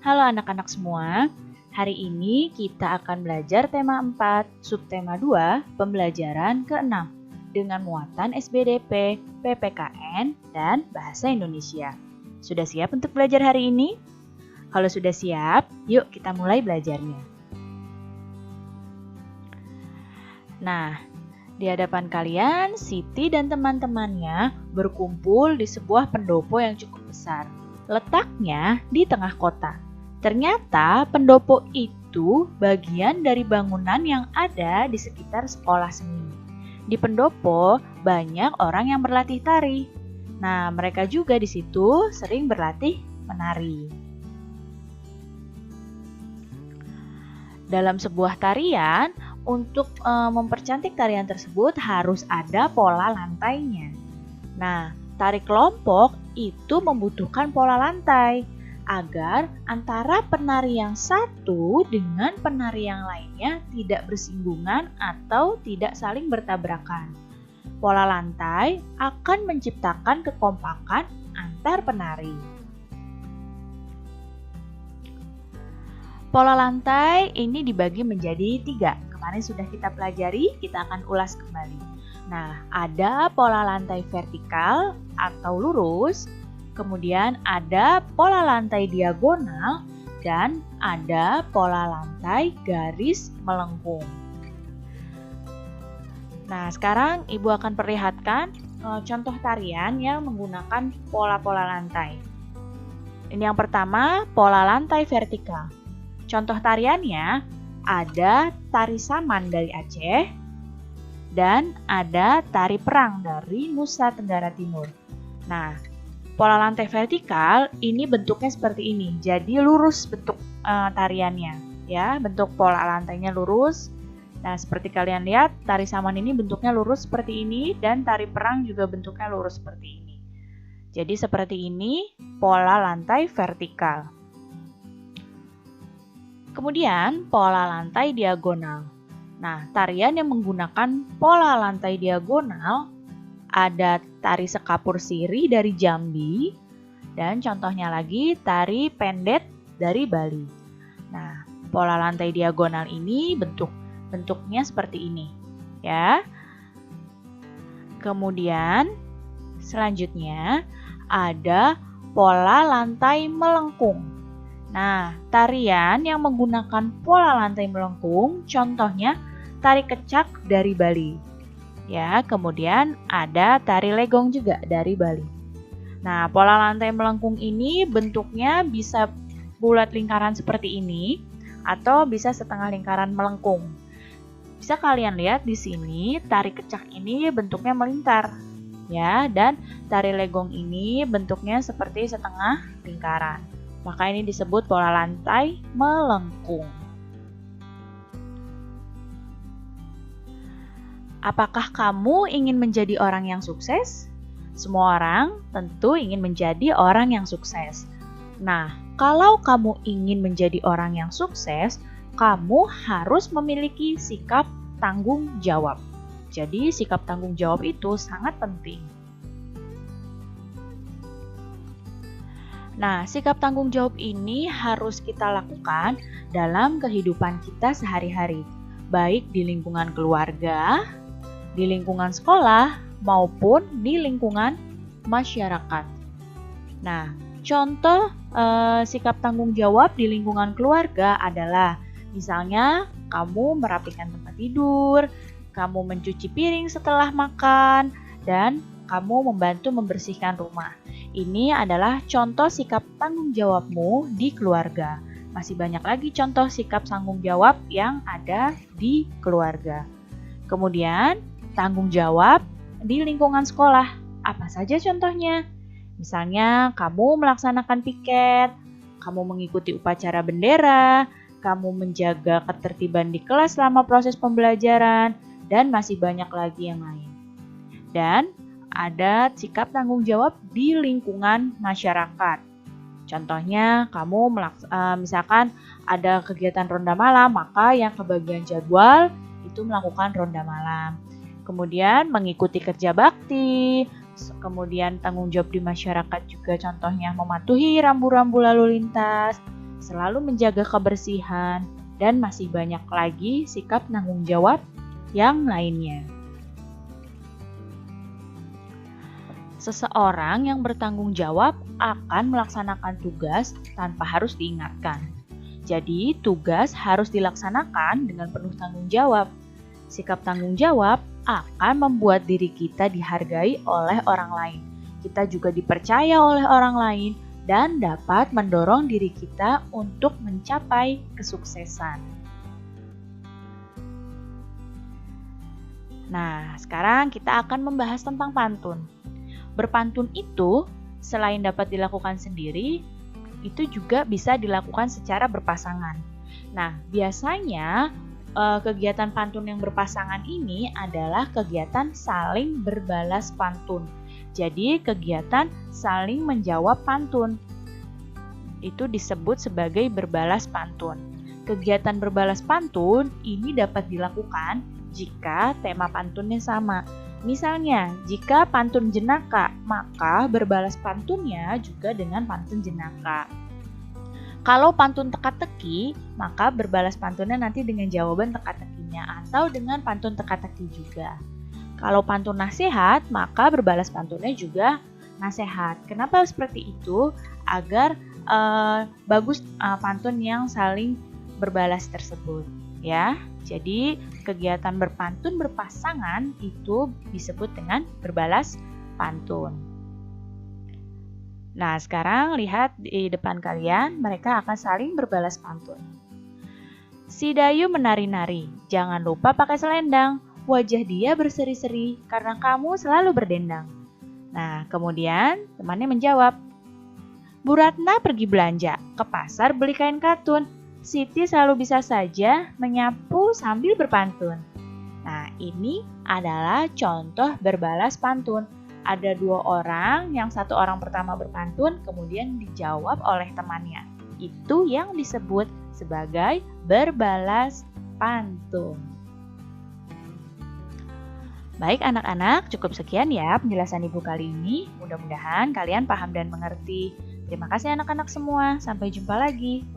Halo anak-anak semua, hari ini kita akan belajar tema 4, subtema 2, pembelajaran ke-6 dengan muatan SBDP, PPKN, dan Bahasa Indonesia. Sudah siap untuk belajar hari ini? Kalau sudah siap, yuk kita mulai belajarnya. Nah, di hadapan kalian, Siti dan teman-temannya berkumpul di sebuah pendopo yang cukup besar. Letaknya di tengah kota. Ternyata pendopo itu bagian dari bangunan yang ada di sekitar sekolah seni. Di pendopo banyak orang yang berlatih tari. Nah, mereka juga di situ sering berlatih menari. Dalam sebuah tarian, untuk mempercantik tarian tersebut harus ada pola lantainya. Nah, tari kelompok itu membutuhkan pola lantai agar antara penari yang satu dengan penari yang lainnya tidak bersinggungan atau tidak saling bertabrakan. Pola lantai akan menciptakan kekompakan antar penari. Pola lantai ini dibagi menjadi 3. Kemarin sudah kita pelajari, kita akan ulas kembali. Nah, ada pola lantai vertikal atau lurus, kemudian ada pola lantai diagonal, dan ada pola lantai garis melengkung. Nah, sekarang Ibu akan perlihatkan contoh tarian yang menggunakan pola-pola lantai. Ini yang pertama, pola lantai vertikal. Contoh tariannya ada tari saman dari Aceh dan ada tari perang dari Nusa Tenggara Timur. Nah, pola lantai vertikal ini bentuknya seperti ini. Jadi lurus bentuk tariannya, ya, bentuk pola lantainya lurus. Nah, seperti kalian lihat, tari saman ini bentuknya lurus seperti ini dan tari perang juga bentuknya lurus seperti ini. Jadi seperti ini pola lantai vertikal. Kemudian pola lantai diagonal. Nah, tarian yang menggunakan pola lantai diagonal ada tari sekapur siri dari Jambi dan contohnya lagi tari pendet dari Bali. Nah, pola lantai diagonal ini bentuknya seperti ini, ya. Kemudian selanjutnya ada pola lantai melengkung. Nah, tarian yang menggunakan pola lantai melengkung, contohnya tari kecak dari Bali. Ya, kemudian ada tari legong juga dari Bali. Nah, pola lantai melengkung ini bentuknya bisa bulat lingkaran seperti ini atau bisa setengah lingkaran melengkung. Bisa kalian lihat di sini, tari kecak ini bentuknya melingkar. Ya, dan tari legong ini bentuknya seperti setengah lingkaran. Maka ini disebut pola lantai melengkung. Apakah kamu ingin menjadi orang yang sukses? Semua orang tentu ingin menjadi orang yang sukses. Nah, kalau kamu ingin menjadi orang yang sukses, kamu harus memiliki sikap tanggung jawab. Jadi, sikap tanggung jawab itu sangat penting. Nah, sikap tanggung jawab ini harus kita lakukan dalam kehidupan kita sehari-hari, baik di lingkungan keluarga, di lingkungan sekolah, maupun di lingkungan masyarakat. Nah, contoh sikap tanggung jawab di lingkungan keluarga adalah misalnya kamu merapikan tempat tidur, kamu mencuci piring setelah makan, dan kamu membantu membersihkan rumah. Ini adalah contoh sikap tanggung jawabmu di keluarga. Masih banyak lagi contoh sikap tanggung jawab yang ada di keluarga. Kemudian, tanggung jawab di lingkungan sekolah. Apa saja contohnya? Misalnya, kamu melaksanakan piket, kamu mengikuti upacara bendera, kamu menjaga ketertiban di kelas selama proses pembelajaran, dan masih banyak lagi yang lain. Dan ada sikap tanggung jawab di lingkungan masyarakat. Contohnya, kamu misalkan ada kegiatan ronda malam, maka yang kebagian jadwal itu melakukan ronda malam. Kemudian mengikuti kerja bakti, kemudian tanggung jawab di masyarakat juga contohnya mematuhi rambu-rambu lalu lintas, selalu menjaga kebersihan, dan masih banyak lagi sikap tanggung jawab yang lainnya. Seseorang yang bertanggung jawab akan melaksanakan tugas tanpa harus diingatkan. Jadi, tugas harus dilaksanakan dengan penuh tanggung jawab. Sikap tanggung jawab akan membuat diri kita dihargai oleh orang lain. Kita juga dipercaya oleh orang lain dan dapat mendorong diri kita untuk mencapai kesuksesan. Nah, sekarang kita akan membahas tentang pantun. Berpantun itu selain dapat dilakukan sendiri, itu juga bisa dilakukan secara berpasangan. Nah, biasanya kegiatan pantun yang berpasangan ini adalah kegiatan saling berbalas pantun. Jadi, kegiatan saling menjawab pantun. Itu disebut sebagai berbalas pantun. Kegiatan berbalas pantun ini dapat dilakukan jika tema pantunnya sama. Misalnya, jika pantun jenaka, maka berbalas pantunnya juga dengan pantun jenaka. Kalau pantun teka-teki, maka berbalas pantunnya nanti dengan jawaban teka-tekinya atau dengan pantun teka-teki juga. Kalau pantun nasihat, maka berbalas pantunnya juga nasihat. Kenapa seperti itu? Agar bagus pantun yang saling berbalas tersebut, ya. Jadi, kegiatan berpantun berpasangan itu disebut dengan berbalas pantun. Nah, sekarang lihat di depan kalian, mereka akan saling berbalas pantun. Si Dayu menari-nari, jangan lupa pakai selendang. Wajah dia berseri-seri karena kamu selalu berdendang. Nah, kemudian temannya menjawab, Bu Ratna pergi belanja, ke pasar beli kain katun. Siti selalu bisa saja menyapu sambil berpantun. Nah, ini adalah contoh berbalas pantun. Ada dua orang, yang satu orang pertama berpantun, kemudian dijawab oleh temannya. Itu yang disebut sebagai berbalas pantun. Baik anak-anak, cukup sekian ya penjelasan Ibu kali ini. Mudah-mudahan kalian paham dan mengerti. Terima kasih anak-anak semua. Sampai jumpa lagi.